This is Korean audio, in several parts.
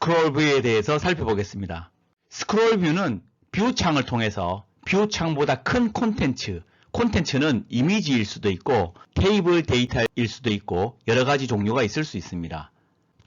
스크롤 뷰에 대해서 살펴보겠습니다. 스크롤 뷰는 뷰 창을 통해서 뷰 창보다 큰 콘텐츠는 이미지일 수도 있고 테이블 데이터일 수도 있고 여러가지 종류가 있을 수 있습니다.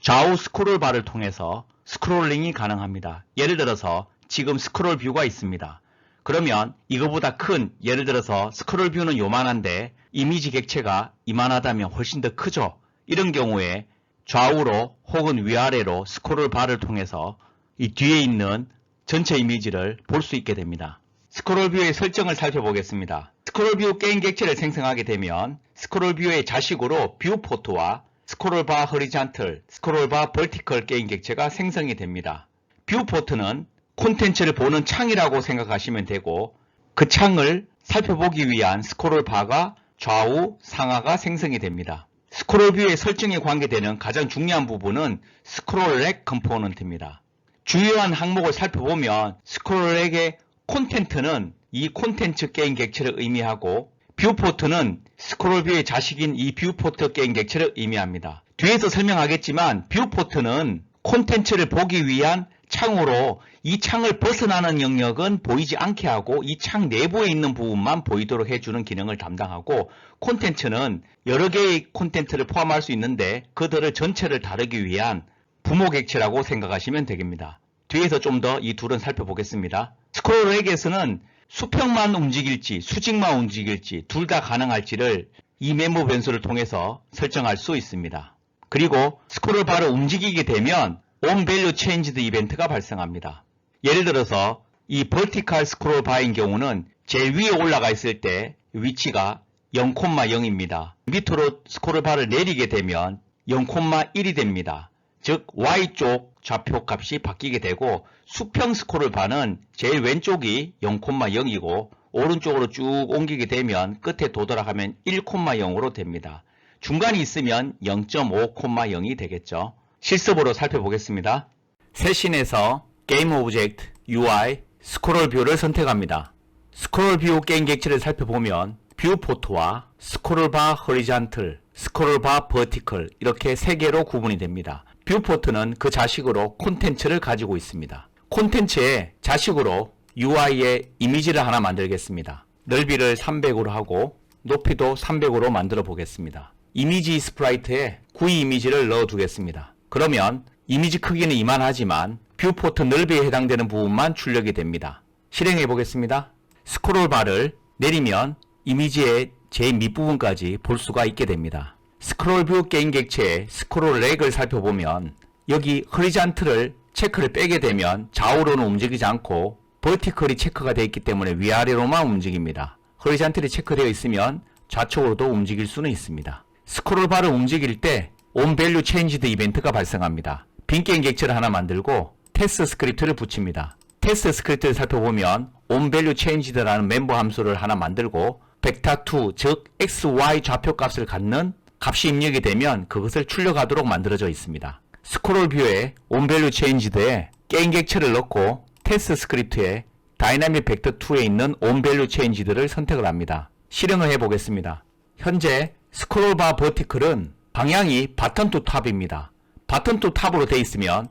좌우 스크롤 바를 통해서 스크롤링이 가능합니다. 예를 들어서 지금 스크롤 뷰가 있습니다. 그러면 이거보다 큰, 예를 들어서 스크롤 뷰는 요만한데 이미지 객체가 이만하다면 훨씬 더 크죠. 이런 경우에 좌우로 혹은 위아래로 스크롤 바를 통해서 이 뒤에 있는 전체 이미지를 볼 수 있게 됩니다. 스크롤 뷰의 설정을 살펴보겠습니다. 스크롤 뷰 게임 객체를 생성하게 되면 스크롤 뷰의 자식으로 뷰 포트와 스크롤 바 허리잔틀, 스크롤 바 버티컬 게임 객체가 생성이 됩니다. 뷰 포트는 콘텐츠를 보는 창이라고 생각하시면 되고 그 창을 살펴보기 위한 스크롤 바가 좌우 상하가 생성이 됩니다. 스크롤 뷰의 설정에 관계되는 가장 중요한 부분은 스크롤 렉 컴포넌트입니다. 주요한 항목을 살펴보면 스크롤 렉의 콘텐트는 이 콘텐츠 게임 객체를 의미하고 뷰포트는 스크롤 뷰의 자식인 이 뷰포트 게임 객체를 의미합니다. 뒤에서 설명하겠지만 뷰포트는 콘텐츠를 보기 위한 창으로 이 창을 벗어나는 영역은 보이지 않게 하고 이 창 내부에 있는 부분만 보이도록 해주는 기능을 담당하고 콘텐츠는 여러 개의 콘텐츠를 포함할 수 있는데 그들을 전체를 다루기 위한 부모 객체라고 생각하시면 되겠습니다. 뒤에서 좀 더 이 둘은 살펴보겠습니다. 스크롤 렉에서는 수평만 움직일지 수직만 움직일지 둘 다 가능할지를 이 메모 변수를 통해서 설정할 수 있습니다. 그리고 스크롤 바를 움직이게 되면 onValue changed 이벤트가 발생합니다. 예를 들어서 이 vertical 스크롤 바인 경우는 제일 위에 올라가 있을 때 위치가 0,0입니다. 밑으로 스크롤 바를 내리게 되면 0,1이 됩니다. 즉 Y쪽 좌표 값이 바뀌게 되고 수평 스크롤 바는 제일 왼쪽이 0,0이고 오른쪽으로 쭉 옮기게 되면 끝에 도달하면 1,0으로 됩니다. 중간이 있으면 0.5,0이 되겠죠. 실습으로 살펴보겠습니다. 세신에서 게임 오브젝트, UI, 스크롤 뷰를 선택합니다. 스크롤 뷰 게임 객체를 살펴보면 뷰 포트와 스크롤 바 허리잔틀, 스크롤 바 버티컬 이렇게 세 개로 구분이 됩니다. 뷰 포트는 그 자식으로 콘텐츠를 가지고 있습니다. 콘텐츠의 자식으로 UI의 이미지를 하나 만들겠습니다. 넓이를 300으로 하고 높이도 300으로 만들어 보겠습니다. 이미지 스프라이트에 구이 이미지를 넣어 두겠습니다. 그러면 이미지 크기는 이만하지만 뷰포트 넓이에 해당되는 부분만 출력이 됩니다. 실행해 보겠습니다. 스크롤 바를 내리면 이미지의 제일 밑부분까지 볼 수가 있게 됩니다. 스크롤 뷰 게임 객체의 스크롤 렉을 살펴보면 여기 허리잔트를 체크를 빼게 되면 좌우로는 움직이지 않고 버티컬이 체크가 되어 있기 때문에 위아래로만 움직입니다. 허리잔틀이 체크되어 있으면 좌측으로도 움직일 수는 있습니다. 스크롤 바를 움직일 때 onValue changed 이벤트가 발생합니다. 빈 게임 객체를 하나 만들고 테스트 스크립트를 붙입니다. 테스트 스크립트를 살펴보면 onValue changed라는 멤버 함수를 하나 만들고 vector2 즉 XY 좌표 값을 갖는 값이 입력이 되면 그것을 출력하도록 만들어져 있습니다. 스크롤 뷰에 onValue changed에 게임 객체를 넣고 테스트 스크립트에 다이나믹 벡터 2에 있는 onValue changed를 선택을 합니다. 실행을 해보겠습니다. 현재 스크롤 바 버티컬은 방향이 바텀 투 탑입니다. 바텀 투 탑으로 되어 있으면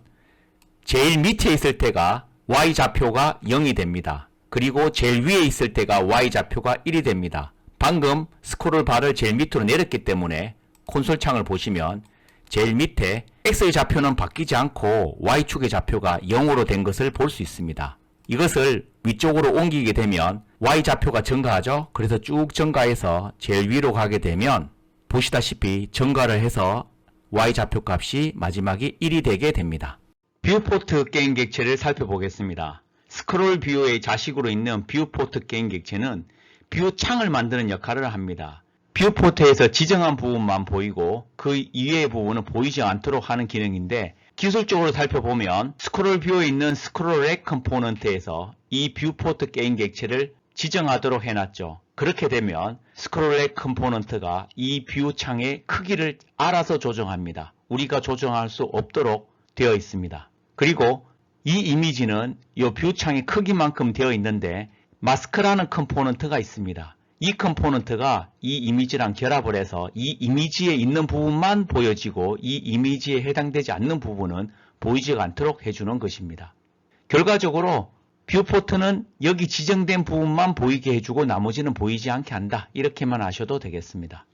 제일 밑에 있을 때가 Y좌표가 0이 됩니다. 그리고 제일 위에 있을 때가 Y좌표가 1이 됩니다. 방금 스크롤 바를 제일 밑으로 내렸기 때문에 콘솔 창을 보시면 제일 밑에 X의 좌표는 바뀌지 않고 Y축의 좌표가 0으로 된 것을 볼 수 있습니다. 이것을 위쪽으로 옮기게 되면 Y좌표가 증가하죠. 그래서 쭉 증가해서 제일 위로 가게 되면 보시다시피 증가를 해서 Y좌표 값이 마지막에 1이 되게 됩니다. 뷰포트 게임 객체를 살펴보겠습니다. 스크롤 뷰의 자식으로 있는 뷰포트 게임 객체는 뷰 창을 만드는 역할을 합니다. 뷰포트에서 지정한 부분만 보이고 그 이외의 부분은 보이지 않도록 하는 기능인데 기술적으로 살펴보면 스크롤 뷰에 있는 스크롤 렉 컴포넌트에서 이 뷰포트 게임 객체를 지정하도록 해놨죠. 그렇게 되면 스크롤 렉 컴포넌트가 이 뷰 창의 크기를 알아서 조정합니다. 우리가 조정할 수 없도록 되어 있습니다. 그리고 이 이미지는 이 뷰 창의 크기만큼 되어 있는데 마스크라는 컴포넌트가 있습니다. 이 컴포넌트가 이 이미지랑 결합을 해서 이 이미지에 있는 부분만 보여지고 이 이미지에 해당되지 않는 부분은 보이지가 않도록 해주는 것입니다. 결과적으로 뷰포트는 여기 지정된 부분만 보이게 해주고 나머지는 보이지 않게 한다. 이렇게만 아셔도 되겠습니다.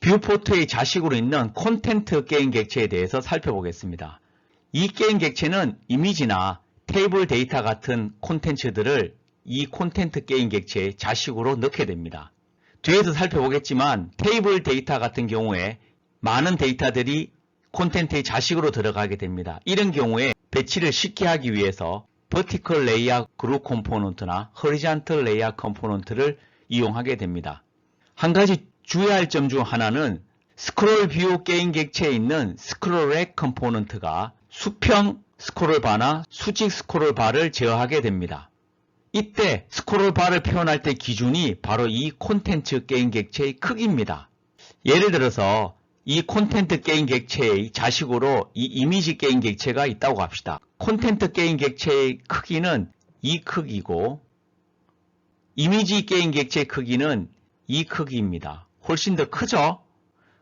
뷰포트의 자식으로 있는 콘텐트 게임 객체에 대해서 살펴보겠습니다. 이 게임 객체는 이미지나 테이블 데이터 같은 콘텐츠들을 이 콘텐트 게임 객체의 자식으로 넣게 됩니다. 뒤에서 살펴보겠지만 테이블 데이터 같은 경우에 많은 데이터들이 콘텐트의 자식으로 들어가게 됩니다. 이런 경우에 배치를 쉽게 하기 위해서 Vertical Layout Group Component나 Horizontal Layout Component를 이용하게 됩니다. 한 가지 주의할 점 중 하나는 스크롤 뷰 게임 객체에 있는 스크롤 렉 컴포넌트가 수평 스크롤 바나 수직 스크롤 바를 제어하게 됩니다. 이때 스크롤 바를 표현할 때 기준이 바로 이 콘텐츠 게임 객체의 크기입니다. 예를 들어서 이 콘텐트 게임 객체의 자식으로 이 이미지 게임 객체가 있다고 합시다. 콘텐트 게임 객체의 크기는 이 크기고 이미지 게임 객체의 크기는 이 크기입니다. 훨씬 더 크죠?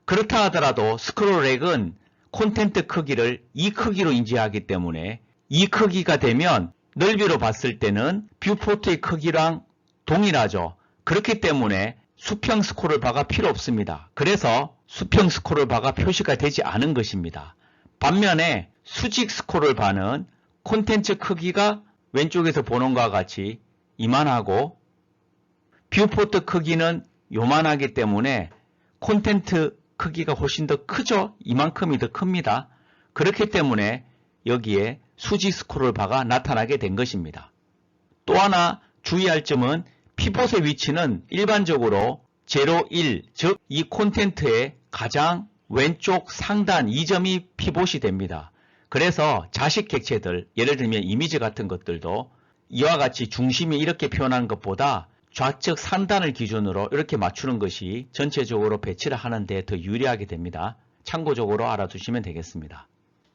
그렇다 하더라도 스크롤 렉은 콘텐트 크기를 이 크기로 인지하기 때문에 이 크기가 되면 넓이로 봤을 때는 뷰포트의 크기랑 동일하죠. 그렇기 때문에 수평 스크롤 바가 필요 없습니다. 그래서 수평 스크롤 바가 표시가 되지 않은 것입니다. 반면에 수직 스크롤 바는 콘텐츠 크기가 왼쪽에서 보는 것과 같이 이만하고 뷰포트 크기는 요만하기 때문에 콘텐트 크기가 훨씬 더 크죠? 이만큼이 더 큽니다. 그렇기 때문에 여기에 수직 스크롤 바가 나타나게 된 것입니다. 또 하나 주의할 점은 피봇의 위치는 일반적으로 0, 1, 즉 이 콘텐트의 가장 왼쪽 상단 이 점이 피봇이 됩니다. 그래서 자식 객체들, 예를 들면 이미지 같은 것들도 이와 같이 중심이 이렇게 표현한 것보다 좌측 상단을 기준으로 이렇게 맞추는 것이 전체적으로 배치를 하는 데 더 유리하게 됩니다. 참고적으로 알아두시면 되겠습니다.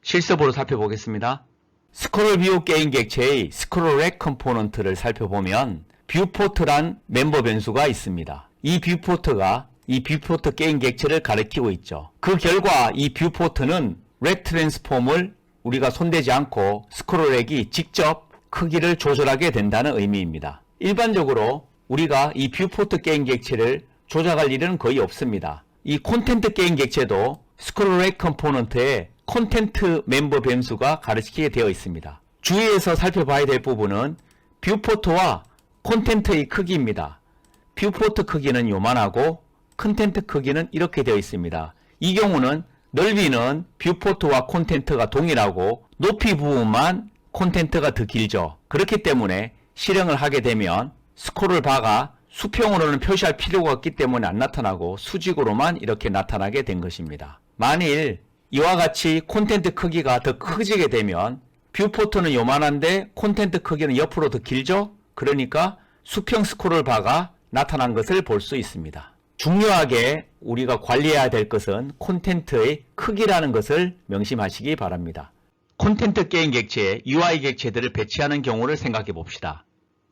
실습으로 살펴보겠습니다. 스크롤 뷰 게임 객체의 스크롤 렉 컴포넌트를 살펴보면 뷰포트란 멤버 변수가 있습니다. 이 뷰포트가 이 뷰포트 게임 객체를 가리키고 있죠. 그 결과 이 뷰포트는 렉 트랜스폼을 우리가 손대지 않고 스크롤 렉이 직접 크기를 조절하게 된다는 의미입니다. 일반적으로 우리가 이 뷰포트 게임 객체를 조작할 일은 거의 없습니다. 이 콘텐트 게임 객체도 스크롤 렉 컴포넌트에 콘텐트 멤버 변수가 가르치게 되어 있습니다. 주의해서 살펴봐야 될 부분은 뷰포트와 콘텐트의 크기입니다. 뷰포트 크기는 요만하고 콘텐트 크기는 이렇게 되어 있습니다. 이 경우는 넓이는 뷰포트와 콘텐트가 동일하고 높이 부분만 콘텐트가 더 길죠. 그렇기 때문에 실행을 하게 되면 스크롤 바가 수평으로는 표시할 필요가 없기 때문에 안 나타나고 수직으로만 이렇게 나타나게 된 것입니다. 만일 이와 같이 콘텐트 크기가 더 커지게 되면 뷰포트는 요만한데 콘텐트 크기는 옆으로 더 길죠? 그러니까 수평 스크롤 바가 나타난 것을 볼 수 있습니다. 중요하게 우리가 관리해야 될 것은 콘텐트의 크기라는 것을 명심하시기 바랍니다. 콘텐트 게임 객체에 UI 객체들을 배치하는 경우를 생각해 봅시다.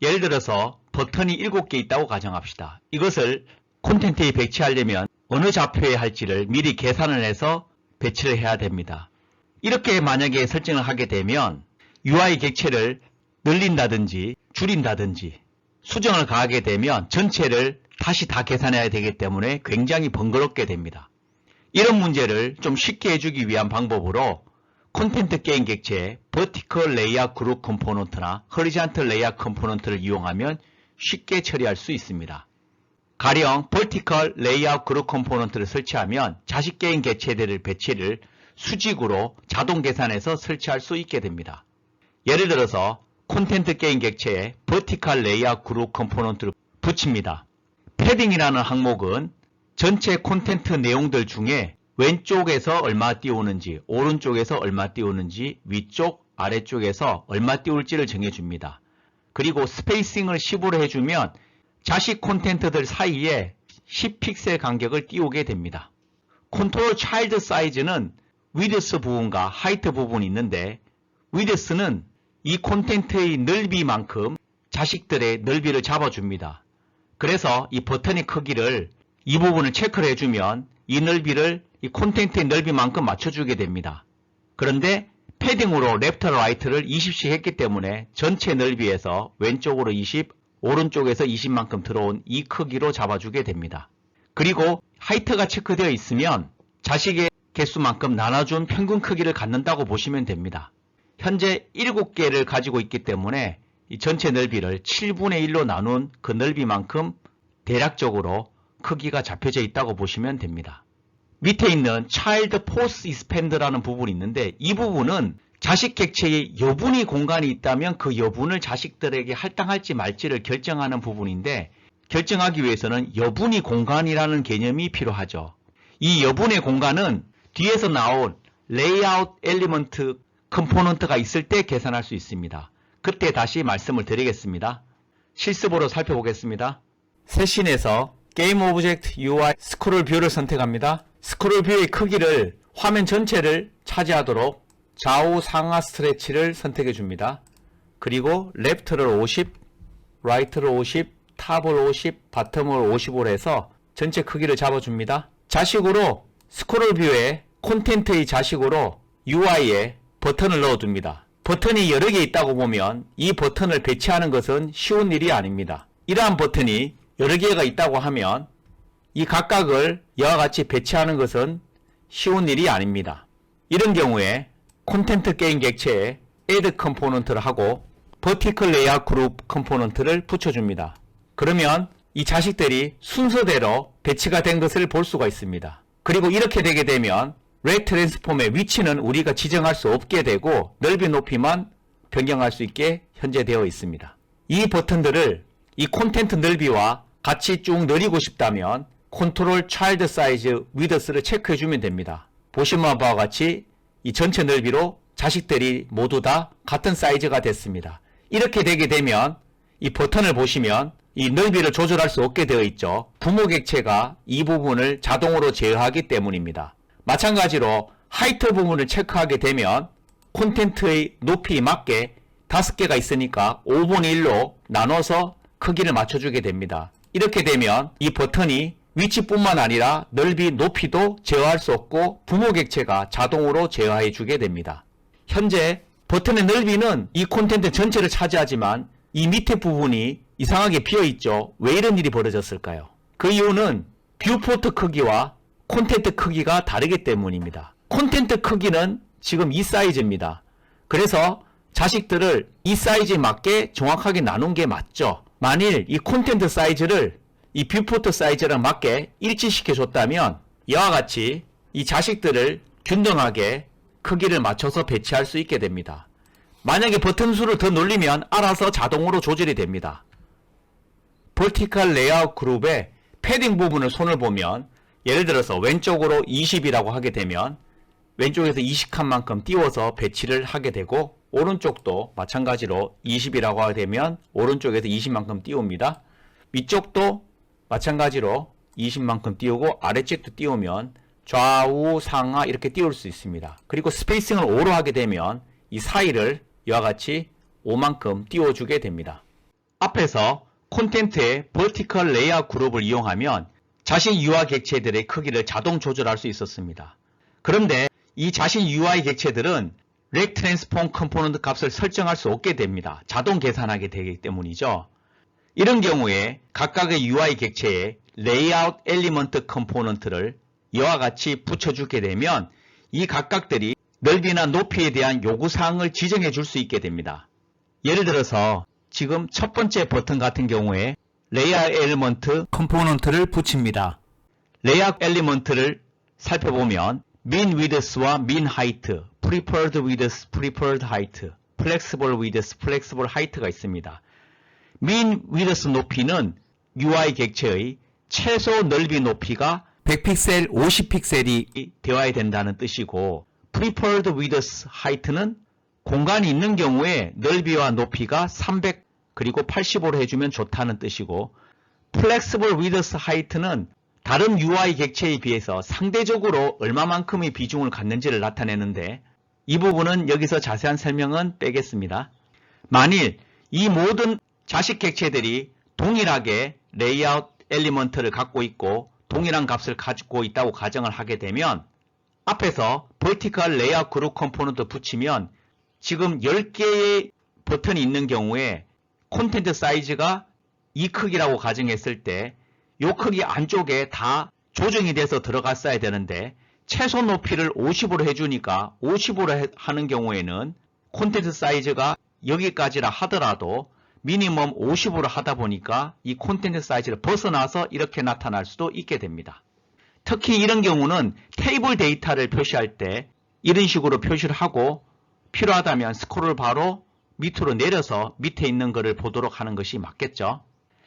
예를 들어서 버튼이 7개 있다고 가정합시다. 이것을 콘텐트에 배치하려면 어느 좌표에 할지를 미리 계산을 해서 배치를 해야 됩니다. 이렇게 만약에 설정을 하게 되면 UI 객체를 늘린다든지 줄인다든지 수정을 가하게 되면 전체를 다시 다 계산해야 되기 때문에 굉장히 번거롭게 됩니다. 이런 문제를 좀 쉽게 해주기 위한 방법으로 콘텐트 게임 객체에 Vertical Layout Group Component나 Horizontal Layout Component를 이용하면 쉽게 처리할 수 있습니다. 가령 Vertical Layout Group Component를 설치하면 자식 게임 객체들의 배치를 수직으로 자동 계산해서 설치할 수 있게 됩니다. 예를 들어서 콘텐트 게임 객체에 Vertical Layout Group Component를 붙입니다. 패딩이라는 항목은 전체 콘텐트 내용들 중에 왼쪽에서 얼마 띄우는지, 오른쪽에서 얼마 띄우는지, 위쪽, 아래쪽에서 얼마 띄울지를 정해줍니다. 그리고 스페이싱을 10으로 해주면 자식 콘텐트들 사이에 10픽셀 간격을 띄우게 됩니다. 컨트롤 차일드 사이즈는 위드스 부분과 하이트 부분이 있는데 위드스는 이 콘텐트의 넓이만큼 자식들의 넓이를 잡아줍니다. 그래서 이 버튼의 크기를 이 부분을 체크를 해주면 이 넓이를 이 콘텐트의 넓이만큼 맞춰주게 됩니다. 그런데 패딩으로 레프트 라이트를 20씩 했기 때문에 전체 넓이에서 왼쪽으로 20, 오른쪽에서 20만큼 들어온 이 크기로 잡아주게 됩니다. 그리고 하이트가 체크되어 있으면 자식의 개수만큼 나눠준 평균 크기를 갖는다고 보시면 됩니다. 현재 7개를 가지고 있기 때문에 이 전체 넓이를 7분의 1로 나눈 그 넓이만큼 대략적으로 크기가 잡혀져 있다고 보시면 됩니다. 밑에 있는 Child Force Expand라는 부분이 있는데 이 부분은 자식 객체의 여분위 공간이 있다면 그 여분을 자식들에게 할당할지 말지를 결정하는 부분인데 결정하기 위해서는 여분위 공간이라는 개념이 필요하죠. 이 여분의 공간은 뒤에서 나온 레이아웃 엘리먼트 컴포넌트가 있을 때 계산할 수 있습니다. 그때 다시 말씀을 드리겠습니다. 실습으로 살펴보겠습니다. 세신에서 게임 오브젝트 UI 스크롤 뷰를 선택합니다. 스크롤 뷰의 크기를 화면 전체를 차지하도록 좌우 상하 스트레치를 선택해 줍니다. 그리고 레프트를 50, 라이트를 50, 탑을 50, 바텀을 50으로 해서 전체 크기를 잡아줍니다. 자식으로 스크롤 뷰에 콘텐트의 자식으로 UI에 버튼을 넣어둡니다. 버튼이 여러 개 있다고 보면 이 버튼을 배치하는 것은 쉬운 일이 아닙니다. 이러한 버튼이 여러 개가 있다고 하면 이 각각을 이와 같이 배치하는 것은 쉬운 일이 아닙니다. 이런 경우에 콘텐트 게임 객체에 add 컴포넌트를 하고 vertical layout group 컴포넌트를 붙여줍니다. 그러면 이 자식들이 순서대로 배치가 된 것을 볼 수가 있습니다. 그리고 이렇게 되게 되면 렉 트랜스폼의 위치는 우리가 지정할 수 없게 되고 넓이 높이만 변경할 수 있게 현재 되어 있습니다. 이 버튼들을 이 콘텐트 넓이와 같이 쭉 늘리고 싶다면 컨트롤 차일드 사이즈 위더스를 체크해 주면 됩니다. 보시는 바와 같이 이 전체 넓이로 자식들이 모두 다 같은 사이즈가 됐습니다. 이렇게 되게 되면 이 버튼을 보시면 이 넓이를 조절할 수 없게 되어 있죠. 부모 객체가 이 부분을 자동으로 제어하기 때문입니다. 마찬가지로 하이트 부분을 체크하게 되면 콘텐트의 높이에 맞게 5개가 있으니까 5분의 1로 나눠서 크기를 맞춰주게 됩니다. 이렇게 되면 이 버튼이 위치뿐만 아니라 넓이, 높이도 제어할 수 없고 부모 객체가 자동으로 제어해 주게 됩니다. 현재 버튼의 넓이는 이 콘텐트 전체를 차지하지만 이 밑에 부분이 이상하게 비어있죠. 왜 이런 일이 벌어졌을까요? 그 이유는 뷰포트 크기와 콘텐트 크기가 다르기 때문입니다. 콘텐트 크기는 지금 이 사이즈입니다. 그래서 자식들을 이 사이즈에 맞게 정확하게 나눈 게 맞죠. 만일 이 콘텐트 사이즈를 이 뷰포트 사이즈랑 맞게 일치시켜 줬다면 이와 같이 이 자식들을 균등하게 크기를 맞춰서 배치할 수 있게 됩니다. 만약에 버튼 수를 더 늘리면 알아서 자동으로 조절이 됩니다. Vertical Layout 그룹의 패딩 부분을 손을 보면 예를 들어서 왼쪽으로 20이라고 하게 되면 왼쪽에서 20칸 만큼 띄워서 배치를 하게 되고 오른쪽도 마찬가지로 20이라고 하게 되면 오른쪽에서 20만큼 띄웁니다. 위쪽도 마찬가지로 20만큼 띄우고 아래쪽도 띄우면 좌우 상하 이렇게 띄울 수 있습니다. 그리고 스페이싱을 5로 하게 되면 이 사이를 이와 같이 5만큼 띄워주게 됩니다. 앞에서 콘텐트의 Vertical Layout 그룹을 이용하면 자신 UI 객체들의 크기를 자동 조절할 수 있었습니다. 그런데 이 자신 UI 객체들은 렉 트랜스폼 컴포넌트 값을 설정할 수 없게 됩니다. 자동 계산하게 되기 때문이죠. 이런 경우에 각각의 UI 객체에 레이아웃 엘리먼트 컴포넌트를 이와 같이 붙여주게 되면 이 각각들이 넓이나 높이에 대한 요구사항을 지정해 줄 수 있게 됩니다. 예를 들어서 지금 첫 번째 버튼 같은 경우에 레이아웃 엘리먼트 컴포넌트를 붙입니다. 레이아웃 엘리먼트를 살펴보면 min width와 min height, preferred width, preferred height, flexible width, flexible height가 있습니다. min width 높이는 UI 객체의 최소 넓이 높이가 100픽셀, 50픽셀이 되어야 된다는 뜻이고 preferred width height는 공간이 있는 경우에 넓이와 높이가 300 그리고 85로 해주면 좋다는 뜻이고 flexible width height는 다른 UI 객체에 비해서 상대적으로 얼마만큼의 비중을 갖는지를 나타내는데 이 부분은 여기서 자세한 설명은 빼겠습니다. 만일 이 모든 자식 객체들이 동일하게 레이아웃 엘리먼트를 갖고 있고 동일한 값을 가지고 있다고 가정을 하게 되면 앞에서 vertical layout group 컴포넌트 붙이면 지금 10개의 버튼이 있는 경우에 콘텐트 사이즈가 이 크기라고 가정했을 때 이 크기 안쪽에 다 조정이 돼서 들어갔어야 되는데 최소 높이를 50으로 해주니까 50으로 하는 경우에는 콘텐트 사이즈가 여기까지라 하더라도 미니멈 50으로 하다 보니까 이 콘텐트 사이즈를 벗어나서 이렇게 나타날 수도 있게 됩니다. 특히 이런 경우는 테이블 데이터를 표시할 때 이런 식으로 표시를 하고 필요하다면 스크롤 바로 밑으로 내려서 밑에 있는 것을 보도록 하는 것이 맞겠죠.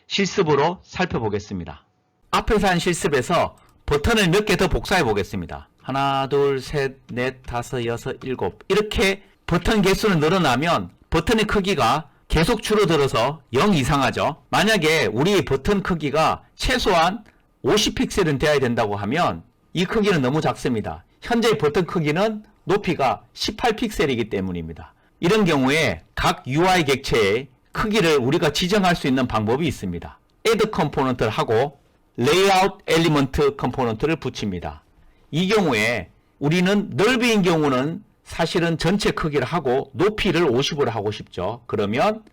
실습으로 살펴보겠습니다. 앞에서 한 실습에서 버튼을 몇 개 더 복사해 보겠습니다. 하나, 둘, 셋, 넷, 다섯, 여섯, 일곱 이렇게 버튼 개수를 늘어나면 버튼의 크기가 계속 줄어들어서 0 이상하죠. 만약에 우리 버튼 크기가 최소한 50픽셀은 돼야 된다고 하면 이 크기는 너무 작습니다. 현재 버튼 크기는 높이가 18픽셀이기 때문입니다. 이런 경우에 각 UI 객체의 크기를 우리가 지정할 수 있는 방법이 있습니다. add 컴포넌트를 하고 layout element 컴포넌트를 붙입니다. 이 경우에 우리는 넓이인 경우는 사실은 전체 크기를 하고 높이를 50으로 하고 싶죠. 그러면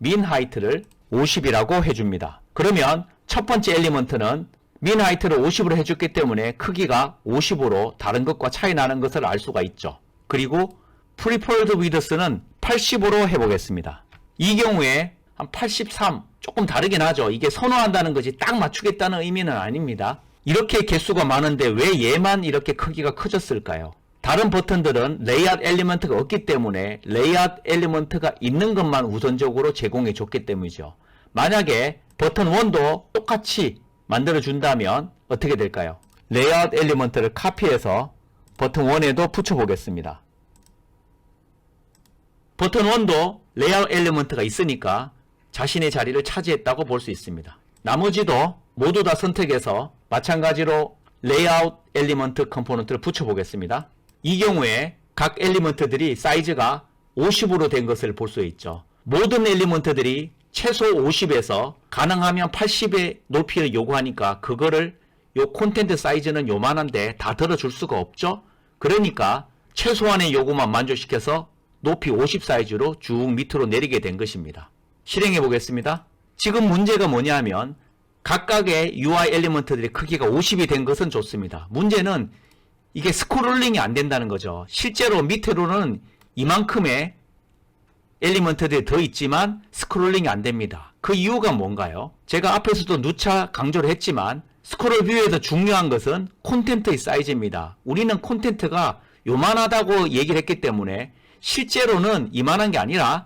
min height를 50이라고 해줍니다. 그러면 첫 번째 엘리먼트는 min height를 50으로 해줬기 때문에 크기가 50으로 다른 것과 차이 나는 것을 알 수가 있죠. 그리고 preferred width는 80으로 해보겠습니다. 이 경우에 한 83, 조금 다르긴 하죠. 이게 선호한다는 것이 딱 맞추겠다는 의미는 아닙니다. 이렇게 개수가 많은데 왜 얘만 이렇게 크기가 커졌을까요? 다른 버튼들은 레이아웃 엘리먼트가 없기 때문에 레이아웃 엘리먼트가 있는 것만 우선적으로 제공해 줬기 때문이죠. 만약에 버튼 1도 똑같이 만들어 준다면 어떻게 될까요? 레이아웃 엘리먼트를 카피해서 버튼 1에도 붙여 보겠습니다. 버튼 1도 레이아웃 엘리먼트가 있으니까 자신의 자리를 차지했다고 볼 수 있습니다. 나머지도 모두 다 선택해서 마찬가지로 레이아웃 엘리먼트 컴포넌트를 붙여 보겠습니다. 이 경우에 각 엘리먼트들이 사이즈가 50으로 된 것을 볼 수 있죠. 모든 엘리먼트들이 최소 50에서 가능하면 80의 높이를 요구하니까 그거를 요 콘텐트 사이즈는 요만한데 다 들어줄 수가 없죠. 그러니까 최소한의 요구만 만족시켜서 높이 50 사이즈로 쭉 밑으로 내리게 된 것입니다. 실행해 보겠습니다. 지금 문제가 뭐냐면 각각의 UI 엘리먼트들의 크기가 50이 된 것은 좋습니다. 문제는 이게 스크롤링이 안 된다는 거죠. 실제로 밑으로는 이만큼의 엘리먼트들이 더 있지만 스크롤링이 안 됩니다. 그 이유가 뭔가요? 제가 앞에서도 누차 강조를 했지만 스크롤 뷰에서 중요한 것은 콘텐트의 사이즈입니다. 우리는 콘텐트가 요만하다고 얘기를 했기 때문에 실제로는 이만한 게 아니라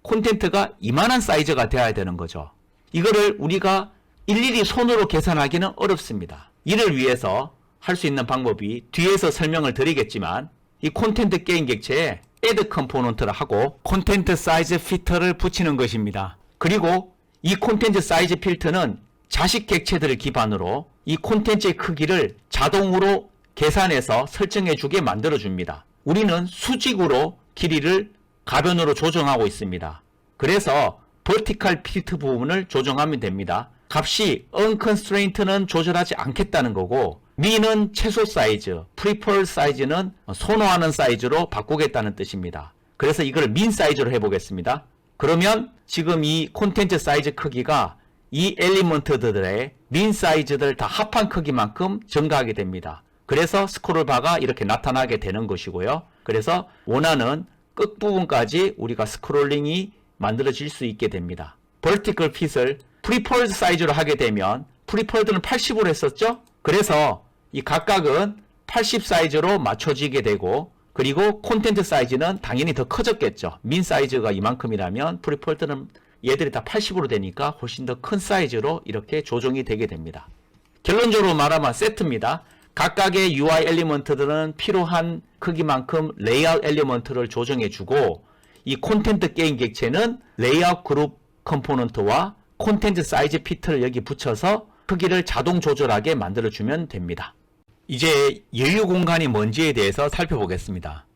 콘텐트가 이만한 사이즈가 되어야 되는 거죠. 이거를 우리가 일일이 손으로 계산하기는 어렵습니다. 이를 위해서 할 수 있는 방법이 뒤에서 설명을 드리겠지만 이 콘텐트 게임 객체에 add 컴포넌트를 하고 콘텐트 사이즈 필터를 붙이는 것입니다. 그리고 이 콘텐트 사이즈 필터는 자식 객체들을 기반으로 이 콘텐츠의 크기를 자동으로 계산해서 설정해 주게 만들어 줍니다. 우리는 수직으로 길이를 가변으로 조정하고 있습니다. 그래서 vertical fit 부분을 조정하면 됩니다. 값이 unconstraint는 조절하지 않겠다는 거고 min은 최소 사이즈, preferred 사이즈는 선호하는 사이즈로 바꾸겠다는 뜻입니다. 그래서 이걸 min 사이즈로 해보겠습니다. 그러면 지금 이 콘텐츠 사이즈 크기가 이 엘리먼트들의 min 사이즈들 다 합한 크기만큼 증가하게 됩니다. 그래서 스크롤 바가 이렇게 나타나게 되는 것이고요. 그래서 원하는 끝부분까지 우리가 스크롤링이 만들어질 수 있게 됩니다. vertical fit을 preferred 사이즈로 하게 되면 preferred는 80으로 했었죠? 그래서 이 각각은 80 사이즈로 맞춰지게 되고 그리고 콘텐트 사이즈는 당연히 더 커졌겠죠. min 사이즈가 이만큼이라면 preferred는 얘들이 다 80으로 되니까 훨씬 더 큰 사이즈로 이렇게 조정이 되게 됩니다. 결론적으로 말하면 세트입니다. 각각의 UI 엘리먼트들은 필요한 크기만큼 레이아웃 엘리먼트를 조정해주고 이 콘텐트 게임 객체는 레이아웃 그룹 컴포넌트와 콘텐트 사이즈 피트를 여기 붙여서 크기를 자동 조절하게 만들어주면 됩니다. 이제 여유 공간이 뭔지에 대해서 살펴보겠습니다.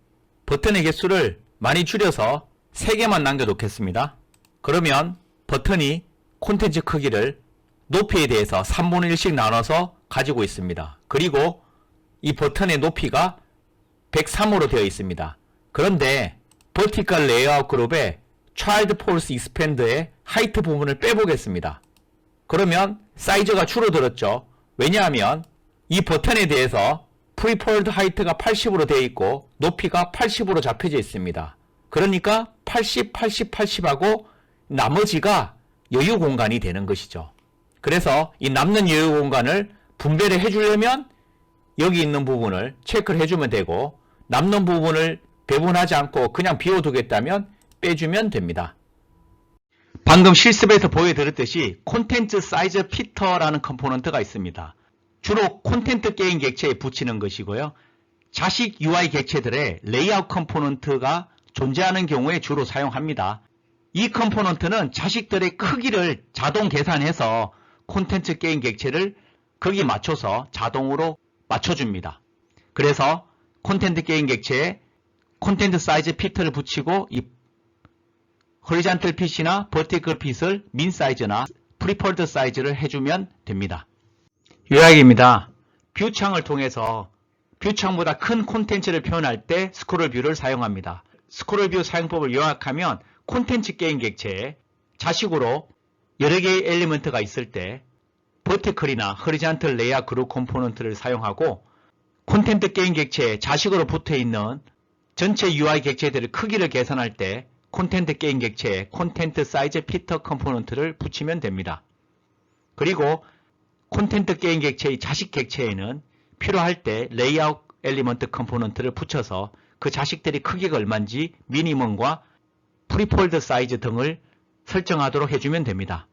버튼의 개수를 많이 줄여서 3개만 남겨놓겠습니다. 그러면 버튼이 콘텐츠 크기를 높이에 대해서 3분의 1씩 나눠서 가지고 있습니다. 그리고 이 버튼의 높이가 103으로 되어 있습니다. 그런데 버티컬 레이아웃 그룹의 Child Force Expand의 하이트 부분을 빼보겠습니다. 그러면 사이즈가 줄어들었죠. 왜냐하면 이 버튼에 대해서 프리폴드 하이트가 80으로 되어 있고 높이가 80으로 잡혀져 있습니다. 그러니까 80, 80, 80하고 나머지가 여유 공간이 되는 것이죠. 그래서 이 남는 여유 공간을 분배를 해주려면 여기 있는 부분을 체크를 해주면 되고, 남는 부분을 배분하지 않고 그냥 비워두겠다면 빼주면 됩니다. 방금 실습에서 보여드렸듯이 콘텐츠 사이즈 피터라는 컴포넌트가 있습니다. 주로 콘텐트 게임 객체에 붙이는 것이고요. 자식 UI 객체들의 레이아웃 컴포넌트가 존재하는 경우에 주로 사용합니다. 이 컴포넌트는 자식들의 크기를 자동 계산해서 콘텐츠 게임 객체를 거기에 맞춰서 자동으로 맞춰줍니다. 그래서 콘텐트 게임 객체에 콘텐트 사이즈 피터를 붙이고 이 호리잔털 핏이나 버티컬 핏을 민 사이즈나 프리폴드 사이즈를 해주면 됩니다. 요약입니다. 뷰 창을 통해서 뷰 창보다 큰 콘텐츠를 표현할 때 스크롤 뷰를 사용합니다. 스크롤 뷰 사용법을 요약하면 콘텐츠 게임 객체에 자식으로 여러 개의 엘리먼트가 있을 때 버티컬이나 호리잔털 레이아웃 그룹 컴포넌트를 사용하고, 콘텐트 게임 객체에 자식으로 붙어있는 전체 UI 객체들의 크기를 계산할 때 콘텐트 게임 객체에 콘텐트 사이즈 피터 컴포넌트를 붙이면 됩니다. 그리고 콘텐트 게임 객체의 자식 객체에는 필요할 때 레이아웃 엘리먼트 컴포넌트를 붙여서 그 자식들의 크기가 얼마인지 미니멈과 프리폴드 사이즈 등을 설정하도록 해주면 됩니다.